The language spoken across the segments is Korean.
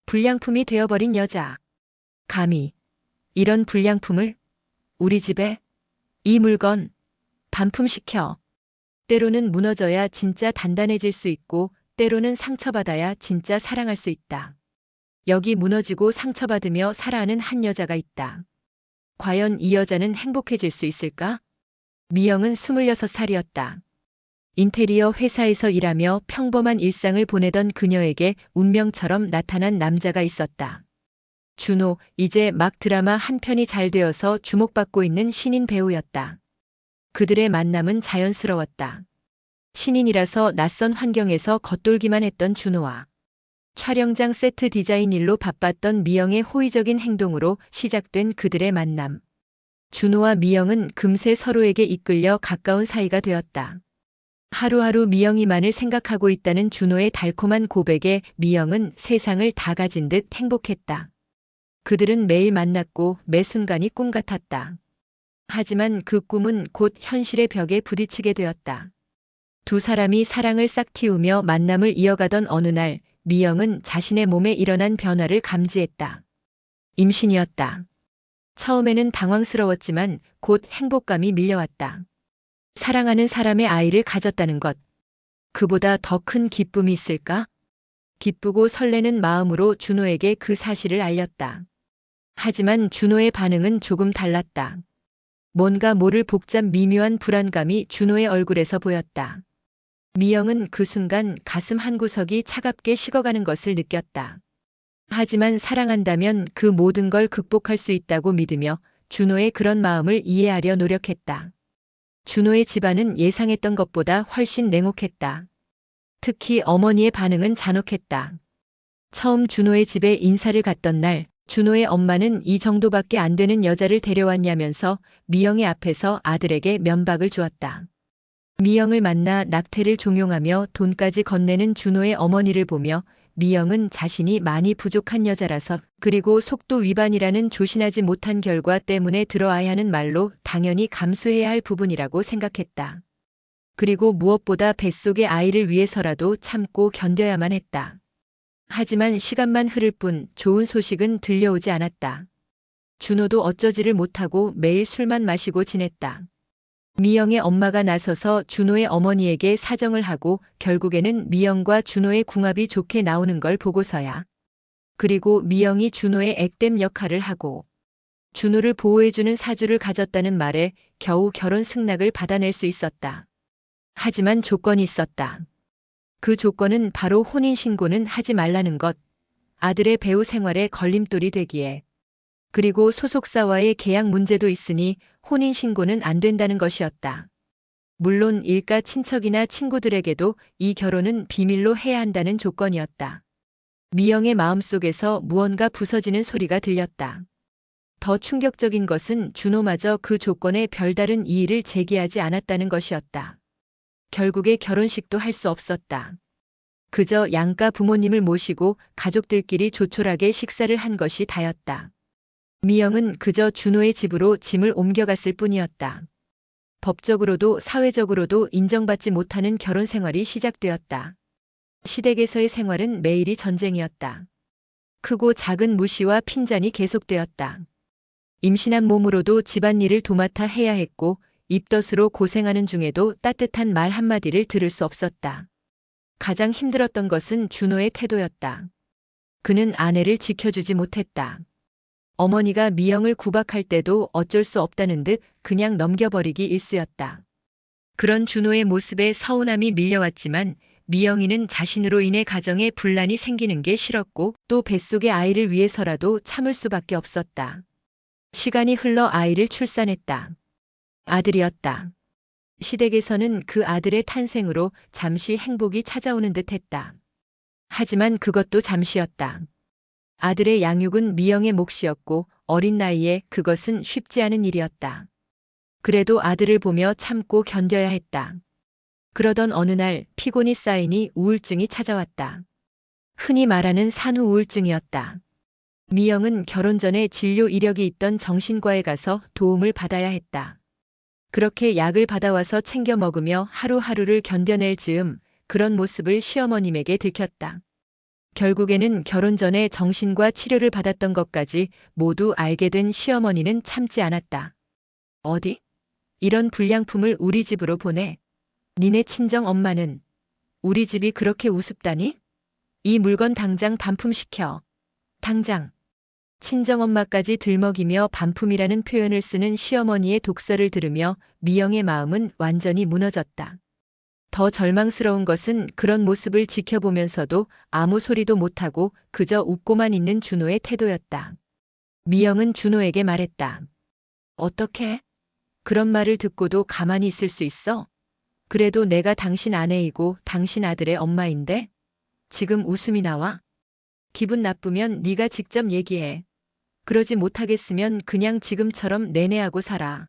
불량품이 되어버린 여자. 감히 이런 불량품을 우리 집에? 이 물건 반품시켜. 때로는 무너져야 진짜 단단해질 수 있고 때로는 상처받아야 진짜 사랑할 수 있다. 여기 무너지고 상처받으며 살아가는 한 여자가 있다. 과연 이 여자는 행복해질 수 있을까? 미영은 26살이었다. 인테리어 회사에서 일하며 평범한 일상을 보내던 그녀에게 운명처럼 나타난 남자가 있었다. 준호, 이제 막 드라마 한 편이 잘 되어서 주목받고 있는 신인 배우였다. 그들의 만남은 자연스러웠다. 신인이라서 낯선 환경에서 겉돌기만 했던 준호와 촬영장 세트 디자인 일로 바빴던 미영의 호의적인 행동으로 시작된 그들의 만남. 준호와 미영은 금세 서로에게 이끌려 가까운 사이가 되었다. 하루하루 미영이만을 생각하고 있다는 준호의 달콤한 고백에 미영은 세상을 다 가진 듯 행복했다. 그들은 매일 만났고 매 순간이 꿈 같았다. 하지만 그 꿈은 곧 현실의 벽에 부딪히게 되었다. 두 사람이 사랑을 싹 틔우며 만남을 이어가던 어느 날 미영은 자신의 몸에 일어난 변화를 감지했다. 임신이었다. 처음에는 당황스러웠지만 곧 행복감이 밀려왔다. 사랑하는 사람의 아이를 가졌다는 것. 그보다 더 큰 기쁨이 있을까? 기쁘고 설레는 마음으로 준호에게 그 사실을 알렸다. 하지만 준호의 반응은 조금 달랐다. 뭔가 모를 복잡 미묘한 불안감이 준호의 얼굴에서 보였다. 미영은 그 순간 가슴 한구석이 차갑게 식어가는 것을 느꼈다. 하지만 사랑한다면 그 모든 걸 극복할 수 있다고 믿으며 준호의 그런 마음을 이해하려 노력했다. 준호의 집안은 예상했던 것보다 훨씬 냉혹했다. 특히 어머니의 반응은 잔혹했다. 처음 준호의 집에 인사를 갔던 날, 준호의 엄마는 이 정도밖에 안 되는 여자를 데려왔냐면서 미영의 앞에서 아들에게 면박을 주었다. 미영을 만나 낙태를 종용하며 돈까지 건네는 준호의 어머니를 보며 미영은 자신이 많이 부족한 여자라서 그리고 속도 위반이라는 조신하지 못한 결과 때문에 들어야 하는 말로 당연히 감수해야 할 부분이라고 생각했다. 그리고 무엇보다 뱃속의 아이를 위해서라도 참고 견뎌야만 했다. 하지만 시간만 흐를 뿐 좋은 소식은 들려오지 않았다. 준호도 어쩌지를 못하고 매일 술만 마시고 지냈다. 미영의 엄마가 나서서 준호의 어머니에게 사정을 하고 결국에는 미영과 준호의 궁합이 좋게 나오는 걸 보고서야. 그리고 미영이 준호의 액땜 역할을 하고 준호를 보호해주는 사주를 가졌다는 말에 겨우 결혼 승낙을 받아낼 수 있었다. 하지만 조건이 있었다. 그 조건은 바로 혼인신고는 하지 말라는 것. 아들의 배우 생활에 걸림돌이 되기에. 그리고 소속사와의 계약 문제도 있으니 혼인신고는 안 된다는 것이었다. 물론 일가 친척이나 친구들에게도 이 결혼은 비밀로 해야 한다는 조건이었다. 미영의 마음속에서 무언가 부서지는 소리가 들렸다. 더 충격적인 것은 준호마저 그 조건에 별다른 이의를 제기하지 않았다는 것이었다. 결국에 결혼식도 할 수 없었다. 그저 양가 부모님을 모시고 가족들끼리 조촐하게 식사를 한 것이 다였다. 미영은 그저 준호의 집으로 짐을 옮겨갔을 뿐이었다. 법적으로도 사회적으로도 인정받지 못하는 결혼 생활이 시작되었다. 시댁에서의 생활은 매일이 전쟁이었다. 크고 작은 무시와 핀잔이 계속되었다. 임신한 몸으로도 집안일을 도맡아 해야 했고 입덧으로 고생하는 중에도 따뜻한 말 한마디를 들을 수 없었다. 가장 힘들었던 것은 준호의 태도였다. 그는 아내를 지켜주지 못했다. 어머니가 미영을 구박할 때도 어쩔 수 없다는 듯 그냥 넘겨버리기 일쑤였다. 그런 준호의 모습에 서운함이 밀려왔지만 미영이는 자신으로 인해 가정에 분란이 생기는 게 싫었고 또 뱃속의 아이를 위해서라도 참을 수밖에 없었다. 시간이 흘러 아이를 출산했다. 아들이었다. 시댁에서는 그 아들의 탄생으로 잠시 행복이 찾아오는 듯했다. 하지만 그것도 잠시였다. 아들의 양육은 미영의 몫이었고 어린 나이에 그것은 쉽지 않은 일이었다. 그래도 아들을 보며 참고 견뎌야 했다. 그러던 어느 날 피곤이 쌓이니 우울증이 찾아왔다. 흔히 말하는 산후 우울증이었다. 미영은 결혼 전에 진료 이력이 있던 정신과에 가서 도움을 받아야 했다. 그렇게 약을 받아와서 챙겨 먹으며 하루하루를 견뎌낼 즈음 그런 모습을 시어머님에게 들켰다. 결국에는 결혼 전에 정신과 치료를 받았던 것까지 모두 알게 된 시어머니는 참지 않았다. 어디? 이런 불량품을 우리 집으로 보내. 니네 친정 엄마는 우리 집이 그렇게 우습다니? 이 물건 당장 반품시켜. 당장. 친정엄마까지 들먹이며 반품이라는 표현을 쓰는 시어머니의 독설을 들으며 미영의 마음은 완전히 무너졌다. 더 절망스러운 것은 그런 모습을 지켜보면서도 아무 소리도 못하고 그저 웃고만 있는 준호의 태도였다. 미영은 준호에게 말했다. 어떻게? 그런 말을 듣고도 가만히 있을 수 있어? 그래도 내가 당신 아내이고 당신 아들의 엄마인데? 지금 웃음이 나와? 기분 나쁘면 네가 직접 얘기해. 그러지 못하겠으면 그냥 지금처럼 내내하고 살아.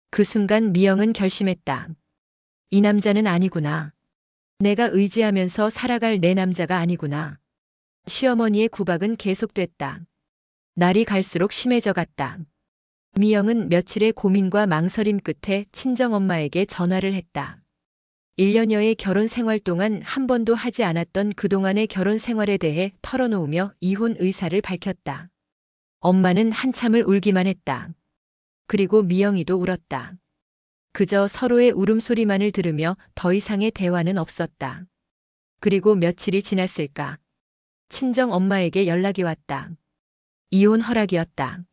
그 순간 미영은 결심했다. 이 남자는 아니구나. 내가 의지하면서 살아갈 내 남자가 아니구나. 시어머니의 구박은 계속됐다. 날이 갈수록 심해져 갔다. 미영은 며칠의 고민과 망설임 끝에 친정엄마에게 전화를 했다. 1년여의 결혼 생활 동안 한 번도 하지 않았던 그동안의 결혼 생활에 대해 털어놓으며 이혼 의사를 밝혔다. 엄마는 한참을 울기만 했다. 그리고 미영이도 울었다. 그저 서로의 울음소리만을 들으며 더 이상의 대화는 없었다. 그리고 며칠이 지났을까. 친정 엄마에게 연락이 왔다. 이혼 허락이었다.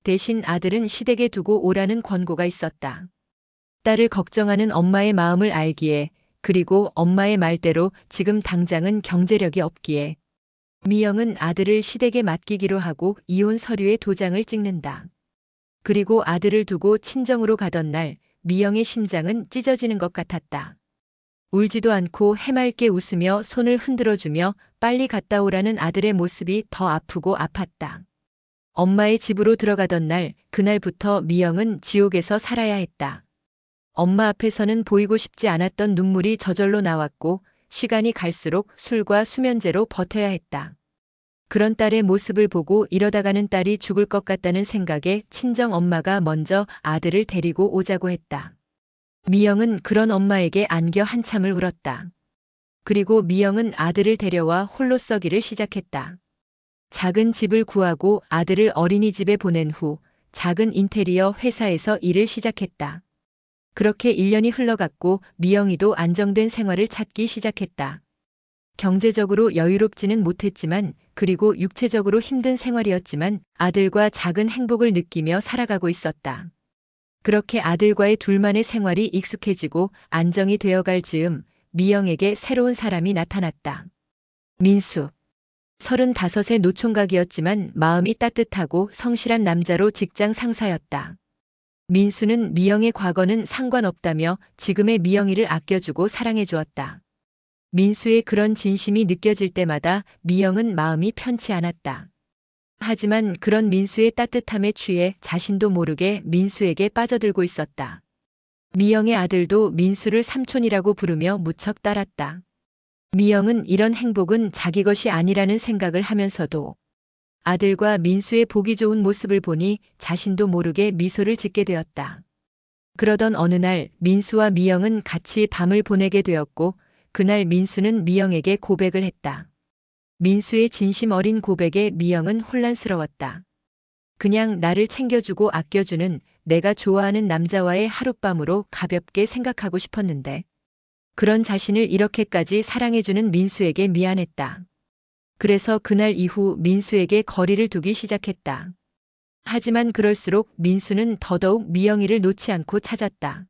대신 아들은 시댁에 두고 오라는 권고가 있었다. 딸을 걱정하는 엄마의 마음을 알기에, 그리고 엄마의 말대로 지금 당장은 경제력이 없기에 미영은 아들을 시댁에 맡기기로 하고 이혼 서류에 도장을 찍는다. 그리고 아들을 두고 친정으로 가던 날 미영의 심장은 찢어지는 것 같았다. 울지도 않고 해맑게 웃으며 손을 흔들어주며 빨리 갔다 오라는 아들의 모습이 더 아프고 아팠다. 엄마의 집으로 들어가던 날, 그날부터 미영은 지옥에서 살아야 했다. 엄마 앞에서는 보이고 싶지 않았던 눈물이 저절로 나왔고 시간이 갈수록 술과 수면제로 버텨야 했다. 그런 딸의 모습을 보고 이러다가는 딸이 죽을 것 같다는 생각에 친정 엄마가 먼저 아들을 데리고 오자고 했다. 미영은 그런 엄마에게 안겨 한참을 울었다. 그리고 미영은 아들을 데려와 홀로 썩이를 시작했다. 작은 집을 구하고 아들을 어린이집에 보낸 후 작은 인테리어 회사에서 일을 시작했다. 그렇게 1년이 흘러갔고 미영이도 안정된 생활을 찾기 시작했다. 경제적으로 여유롭지는 못했지만, 그리고 육체적으로 힘든 생활이었지만 아들과 작은 행복을 느끼며 살아가고 있었다. 그렇게 아들과의 둘만의 생활이 익숙해지고 안정이 되어갈 즈음 미영에게 새로운 사람이 나타났다. 민수. 35의 노총각이었지만 마음이 따뜻하고 성실한 남자로 직장 상사였다. 민수는 미영의 과거는 상관없다며 지금의 미영이를 아껴주고 사랑해주었다. 민수의 그런 진심이 느껴질 때마다 미영은 마음이 편치 않았다. 하지만 그런 민수의 따뜻함에 취해 자신도 모르게 민수에게 빠져들고 있었다. 미영의 아들도 민수를 삼촌이라고 부르며 무척 따랐다. 미영은 이런 행복은 자기 것이 아니라는 생각을 하면서도 아들과 민수의 보기 좋은 모습을 보니 자신도 모르게 미소를 짓게 되었다. 그러던 어느 날 민수와 미영은 같이 밤을 보내게 되었고 그날 민수는 미영에게 고백을 했다. 민수의 진심 어린 고백에 미영은 혼란스러웠다. 그냥 나를 챙겨주고 아껴주는 내가 좋아하는 남자와의 하룻밤으로 가볍게 생각하고 싶었는데 그런 자신을 이렇게까지 사랑해주는 민수에게 미안했다. 그래서 그날 이후 민수에게 거리를 두기 시작했다. 하지만 그럴수록 민수는 더더욱 미영이를 놓지 않고 찾았다.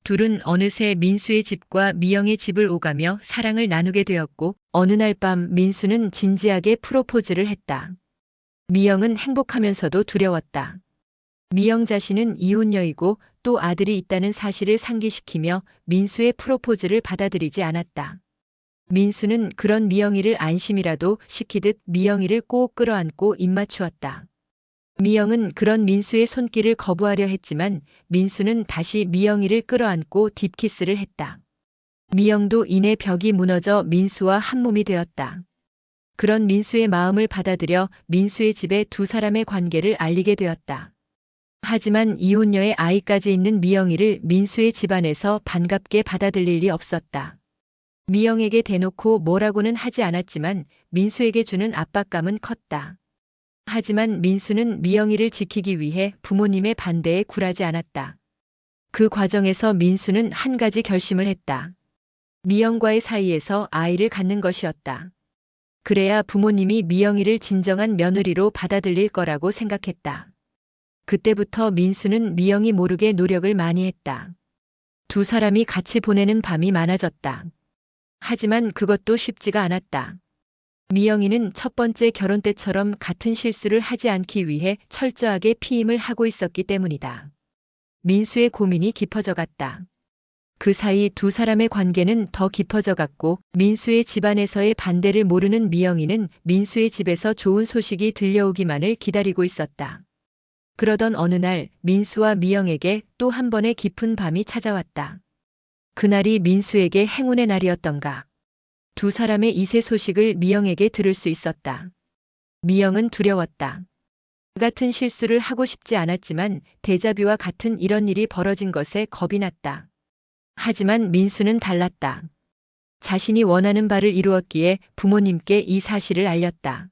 둘은 어느새 민수의 집과 미영의 집을 오가며 사랑을 나누게 되었고 어느 날 밤 민수는 진지하게 프로포즈를 했다. 미영은 행복하면서도 두려웠다. 미영 자신은 이혼녀이고 또 아들이 있다는 사실을 상기시키며 민수의 프로포즈를 받아들이지 않았다. 민수는 그런 미영이를 안심이라도 시키듯 미영이를 꼭 끌어안고 입맞추었다. 미영은 그런 민수의 손길을 거부하려 했지만 민수는 다시 미영이를 끌어안고 딥키스를 했다. 미영도 이내 벽이 무너져 민수와 한몸이 되었다. 그런 민수의 마음을 받아들여 민수의 집에 두 사람의 관계를 알리게 되었다. 하지만 이혼녀의 아이까지 있는 미영이를 민수의 집안에서 반갑게 받아들일 리 없었다. 미영에게 대놓고 뭐라고는 하지 않았지만 민수에게 주는 압박감은 컸다. 하지만 민수는 미영이를 지키기 위해 부모님의 반대에 굴하지 않았다. 그 과정에서 민수는 한 가지 결심을 했다. 미영과의 사이에서 아이를 갖는 것이었다. 그래야 부모님이 미영이를 진정한 며느리로 받아들일 거라고 생각했다. 그때부터 민수는 미영이 모르게 노력을 많이 했다. 두 사람이 같이 보내는 밤이 많아졌다. 하지만 그것도 쉽지가 않았다. 미영이는 첫 번째 결혼 때처럼 같은 실수를 하지 않기 위해 철저하게 피임을 하고 있었기 때문이다. 민수의 고민이 깊어져 갔다. 그 사이 두 사람의 관계는 더 깊어져 갔고 민수의 집안에서의 반대를 모르는 미영이는 민수의 집에서 좋은 소식이 들려오기만을 기다리고 있었다. 그러던 어느 날 민수와 미영에게 또 한 번의 깊은 밤이 찾아왔다. 그날이 민수에게 행운의 날이었던가. 두 사람의 이세 소식을 미영에게 들을 수 있었다. 미영은 두려웠다. 같은 실수를 하고 싶지 않았지만 데자뷰와 같은 이런 일이 벌어진 것에 겁이 났다. 하지만 민수는 달랐다. 자신이 원하는 바를 이루었기에 부모님께 이 사실을 알렸다.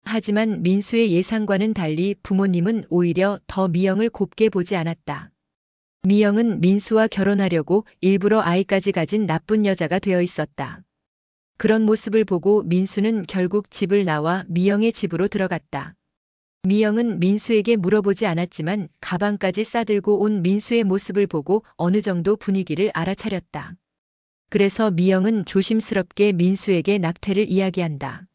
하지만 민수의 예상과는 달리 부모님은 오히려 더 미영을 곱게 보지 않았다. 미영은 민수와 결혼하려고 일부러 아이까지 가진 나쁜 여자가 되어 있었다. 그런 모습을 보고 민수는 결국 집을 나와 미영의 집으로 들어갔다. 미영은 민수에게 물어보지 않았지만 가방까지 싸들고 온 민수의 모습을 보고 어느 정도 분위기를 알아차렸다. 그래서 미영은 조심스럽게 민수에게 낙태를 이야기한다.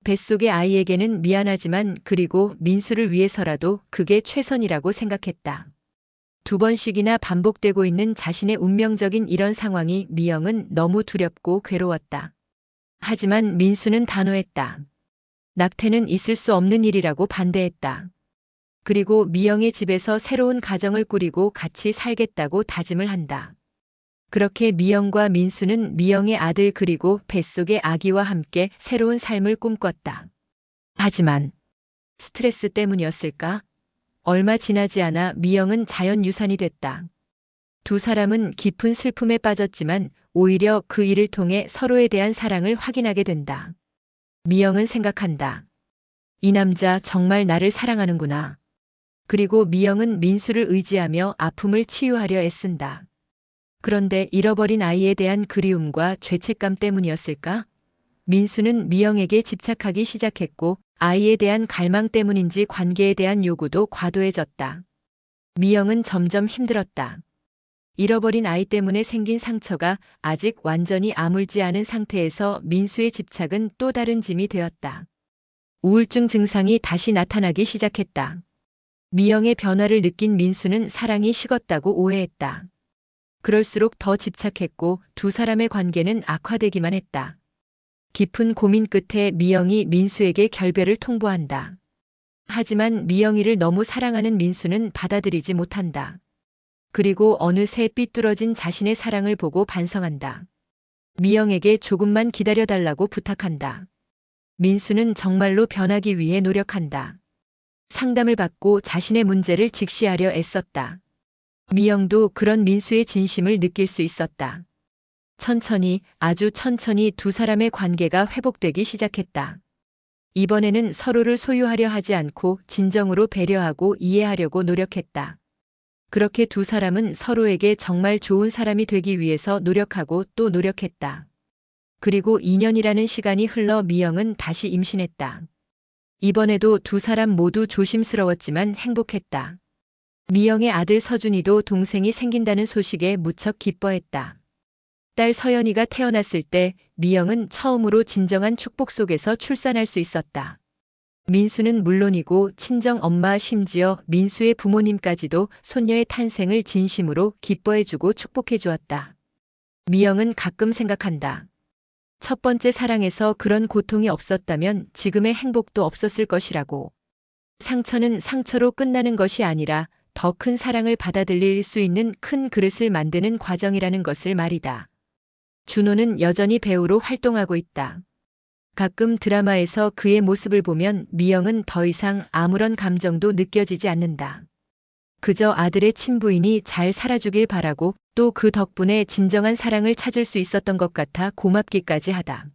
뱃속의 아이에게는 미안하지만 그리고 민수를 위해서라도 그게 최선이라고 생각했다. 두 번씩이나 반복되고 있는 자신의 운명적인 이런 상황이 미영은 너무 두렵고 괴로웠다. 하지만 민수는 단호했다. 낙태는 있을 수 없는 일이라고 반대했다. 그리고 미영의 집에서 새로운 가정을 꾸리고 같이 살겠다고 다짐을 한다. 그렇게 미영과 민수는 미영의 아들 그리고 뱃속의 아기와 함께 새로운 삶을 꿈꿨다. 하지만 스트레스 때문이었을까? 얼마 지나지 않아 미영은 자연유산이 됐다. 두 사람은 깊은 슬픔에 빠졌지만 오히려 그 일을 통해 서로에 대한 사랑을 확인하게 된다. 미영은 생각한다. 이 남자 정말 나를 사랑하는구나. 그리고 미영은 민수를 의지하며 아픔을 치유하려 애쓴다. 그런데 잃어버린 아이에 대한 그리움과 죄책감 때문이었을까? 민수는 미영에게 집착하기 시작했고 아이에 대한 갈망 때문인지 관계에 대한 요구도 과도해졌다. 미영은 점점 힘들었다. 잃어버린 아이 때문에 생긴 상처가 아직 완전히 아물지 않은 상태에서 민수의 집착은 또 다른 짐이 되었다. 우울증 증상이 다시 나타나기 시작했다. 미영의 변화를 느낀 민수는 사랑이 식었다고 오해했다. 그럴수록 더 집착했고 두 사람의 관계는 악화되기만 했다. 깊은 고민 끝에 미영이 민수에게 결별을 통보한다. 하지만 미영이를 너무 사랑하는 민수는 받아들이지 못한다. 그리고 어느새 삐뚤어진 자신의 사랑을 보고 반성한다. 미영에게 조금만 기다려달라고 부탁한다. 민수는 정말로 변하기 위해 노력한다. 상담을 받고 자신의 문제를 직시하려 애썼다. 미영도 그런 민수의 진심을 느낄 수 있었다. 천천히, 아주 천천히 두 사람의 관계가 회복되기 시작했다. 이번에는 서로를 소유하려 하지 않고 진정으로 배려하고 이해하려고 노력했다. 그렇게 두 사람은 서로에게 정말 좋은 사람이 되기 위해서 노력하고 또 노력했다. 그리고 2년이라는 시간이 흘러 미영은 다시 임신했다. 이번에도 두 사람 모두 조심스러웠지만 행복했다. 미영의 아들 서준이도 동생이 생긴다는 소식에 무척 기뻐했다. 딸 서연이가 태어났을 때 미영은 처음으로 진정한 축복 속에서 출산할 수 있었다. 민수는 물론이고 친정 엄마 심지어 민수의 부모님까지도 손녀의 탄생을 진심으로 기뻐해주고 축복해 주었다. 미영은 가끔 생각한다. 첫 번째 사랑에서 그런 고통이 없었다면 지금의 행복도 없었을 것이라고. 상처는 상처로 끝나는 것이 아니라 더 큰 사랑을 받아들일 수 있는 큰 그릇을 만드는 과정이라는 것을 말이다. 준호는 여전히 배우로 활동하고 있다. 가끔 드라마에서 그의 모습을 보면 미영은 더 이상 아무런 감정도 느껴지지 않는다. 그저 아들의 친부인이 잘 살아주길 바라고 또 그 덕분에 진정한 사랑을 찾을 수 있었던 것 같아 고맙기까지 하다.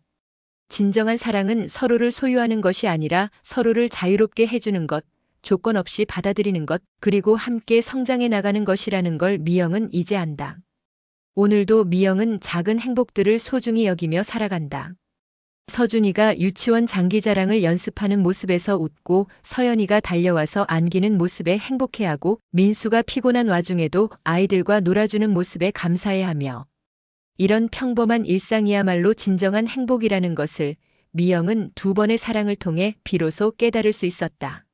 진정한 사랑은 서로를 소유하는 것이 아니라 서로를 자유롭게 해주는 것, 조건 없이 받아들이는 것, 그리고 함께 성장해 나가는 것이라는 걸 미영은 이제 안다. 오늘도 미영은 작은 행복들을 소중히 여기며 살아간다. 서준이가 유치원 장기자랑을 연습하는 모습에서 웃고, 서연이가 달려와서 안기는 모습에 행복해하고, 민수가 피곤한 와중에도 아이들과 놀아주는 모습에 감사해하며, 이런 평범한 일상이야말로 진정한 행복이라는 것을 미영은 두 번의 사랑을 통해 비로소 깨달을 수 있었다.